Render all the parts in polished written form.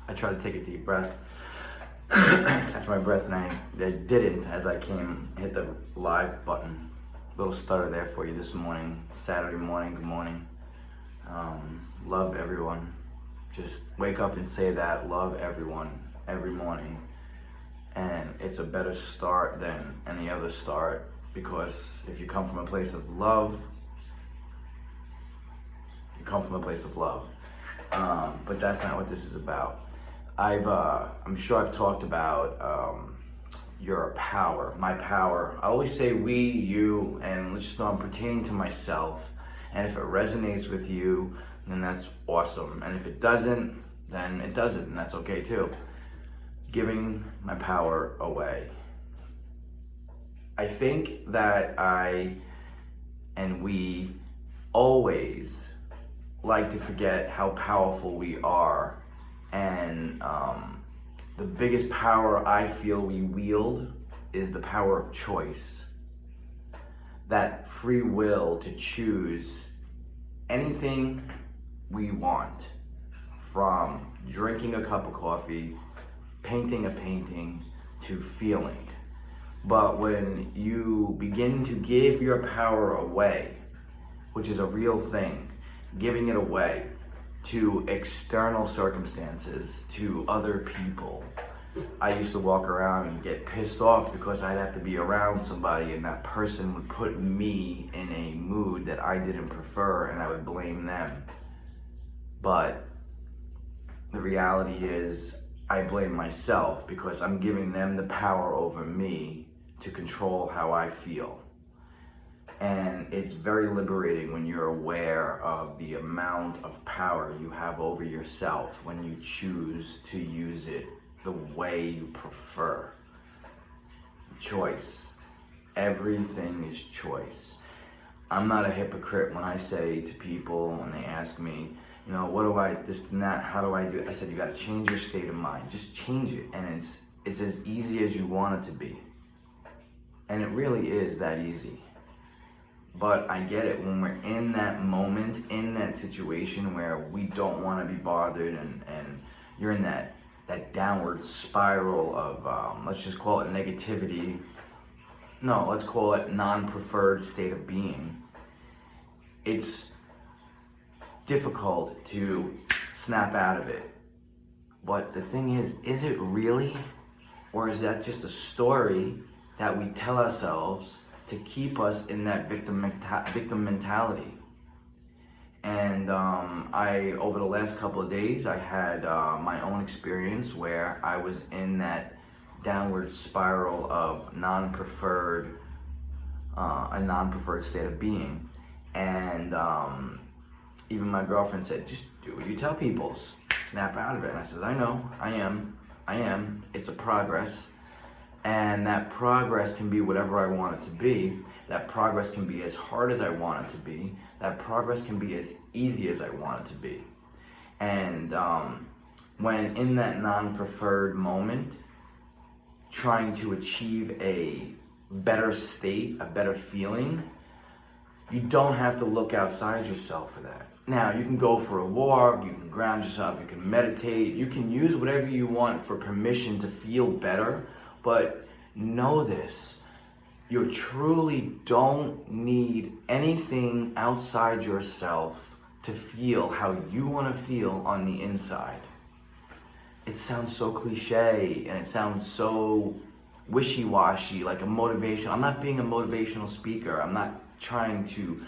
I tried to take a deep breath, catch my breath, and I didn't as I hit the live button. Little stutter there for you this morning, Saturday morning, good morning. Love everyone. Just wake up and say that, love everyone, every morning. And it's a better start than any other start, because if you come from a place of love, you come from a place of love. But that's not what this is about. I'm sure I've talked about your power, my power. I always say we, you, and let's just know I'm pertaining to myself. And if it resonates with you, then that's awesome. And if it doesn't, then it doesn't, and that's okay too. Giving my power away. I think that I and we always like to forget how powerful we are, and the biggest power I feel we wield is the power of choice. That free will to choose anything we want, from drinking a cup of coffee, painting a painting, to feeling. But when you begin to give your power away, which is a real thing, giving it away to external circumstances, to other people. I used to walk around and get pissed off because I'd have to be around somebody and that person would put me in a mood that I didn't prefer, and I would blame them. But the reality is I blame myself because I'm giving them the power over me to control how I feel. And it's very liberating when you're aware of the amount of power you have over yourself when you choose to use it the way you prefer. Choice. Everything is choice. I'm not a hypocrite when I say to people when they ask me, what do I, this and that, how do I do it? I said, you gotta change your state of mind. Just change it. And it's as easy as you want it to be. And it really is that easy. But I get it when we're in that moment, in that situation where we don't want to be bothered, and you're in that downward spiral of, let's just call it negativity. No, let's call it non-preferred state of being. It's difficult to snap out of it. But the thing is it really? Or is that just a story that we tell ourselves to keep us in that victim mentality? And over the last couple of days, I had my own experience where I was in that downward spiral of a non-preferred state of being. And even my girlfriend said, just do what you tell people, snap out of it. And I said, I know, I am, it's a progress. And that progress can be whatever I want it to be. That progress can be as hard as I want it to be. That progress can be as easy as I want it to be. And when in that non-preferred moment, trying to achieve a better state, a better feeling, you don't have to look outside yourself for that. Now, you can go for a walk, you can ground yourself, you can meditate, you can use whatever you want for permission to feel better. But know this, you truly don't need anything outside yourself to feel how you want to feel on the inside. It sounds so cliche and it sounds so wishy-washy, like a motivation. I'm not being a motivational speaker. I'm not trying to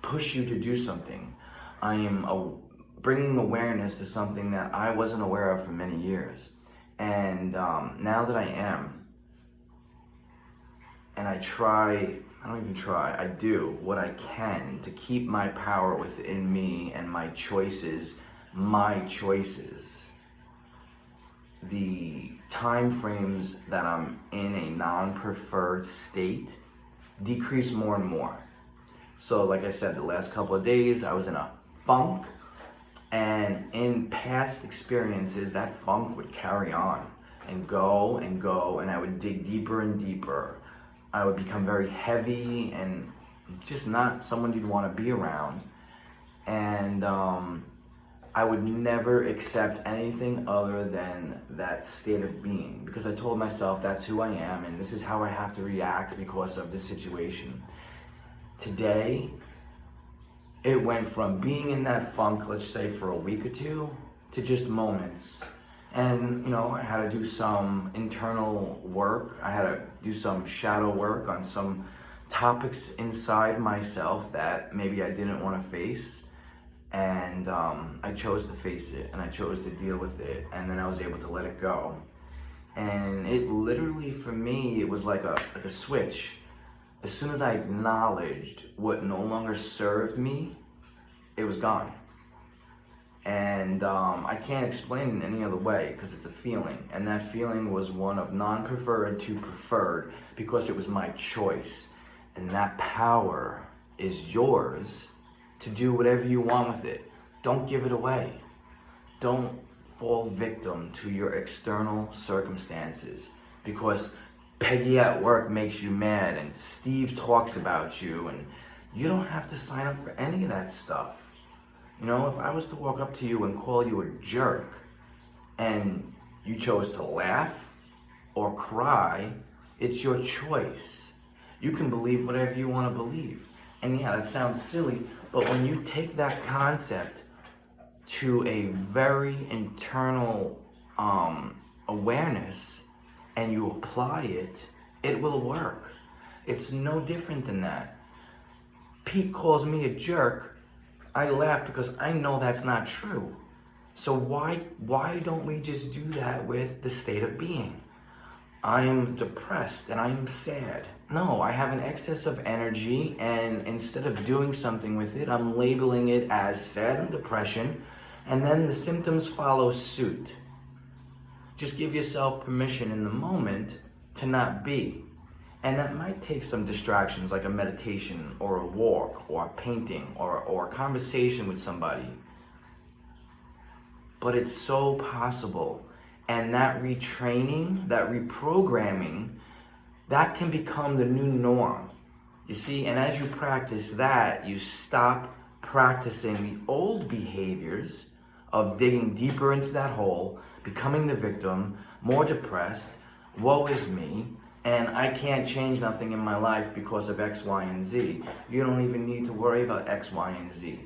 push you to do something. I am bringing awareness to something that I wasn't aware of for many years. And now that I am, and I do what I can to keep my power within me and my choices. The time frames that I'm in a non-preferred state decrease more and more. So like I said, the last couple of days I was in a funk, and in past experiences that funk would carry on and go, and I would dig deeper and deeper. I would become very heavy and just not someone you'd want to be around. And I would never accept anything other than that state of being, because I told myself that's who I am and this is how I have to react because of this situation. Today, it went from being in that funk, let's say for a week or two, to just moments. And, I had to do some internal work. I had to do some shadow work on some topics inside myself that maybe I didn't want to face. And I chose to face it, and I chose to deal with it, and then I was able to let it go. And it literally, for me, it was like a switch. As soon as I acknowledged what no longer served me, it was gone. And I can't explain it in any other way because it's a feeling. And that feeling was one of non-preferred to preferred because it was my choice. And that power is yours to do whatever you want with it. Don't give it away. Don't fall victim to your external circumstances because Peggy at work makes you mad and Steve talks about you, and you don't have to sign up for any of that stuff. If I was to walk up to you and call you a jerk and you chose to laugh or cry, it's your choice. You can believe whatever you want to believe. And yeah, that sounds silly, but when you take that concept to a very internal awareness and you apply it, it will work. It's no different than that. Pete calls me a jerk. I laugh because I know that's not true. So why don't we just do that with the state of being? I am depressed and I am sad. No, I have an excess of energy, and instead of doing something with it, I'm labeling it as sad and depression, and then the symptoms follow suit. Just give yourself permission in the moment to not be. And that might take some distractions like a meditation or a walk or a painting or a conversation with somebody. But it's so possible. And that retraining, that reprogramming, that can become the new norm. You see, and as you practice that, you stop practicing the old behaviors of digging deeper into that hole, becoming the victim, more depressed, woe is me, and I can't change nothing in my life because of X, Y, and Z. You don't even need to worry about X, Y, and Z.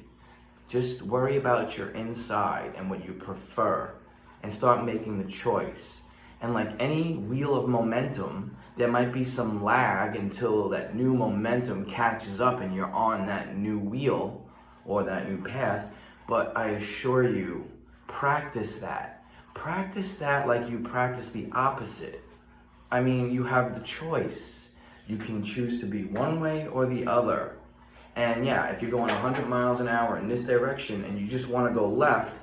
Just worry about your inside and what you prefer and start making the choice. And like any wheel of momentum, there might be some lag until that new momentum catches up and you're on that new wheel or that new path. But I assure you, practice that. Practice that like you practice the opposite. I mean, you have the choice. You can choose to be one way or the other. And yeah, if you're going 100 miles an hour in this direction and you just want to go left,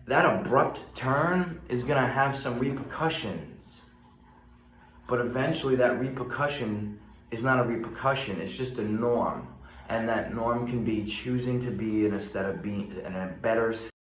that abrupt turn is going to have some repercussions. But eventually that repercussion is not a repercussion, it's just a norm. And that norm can be choosing to be in a better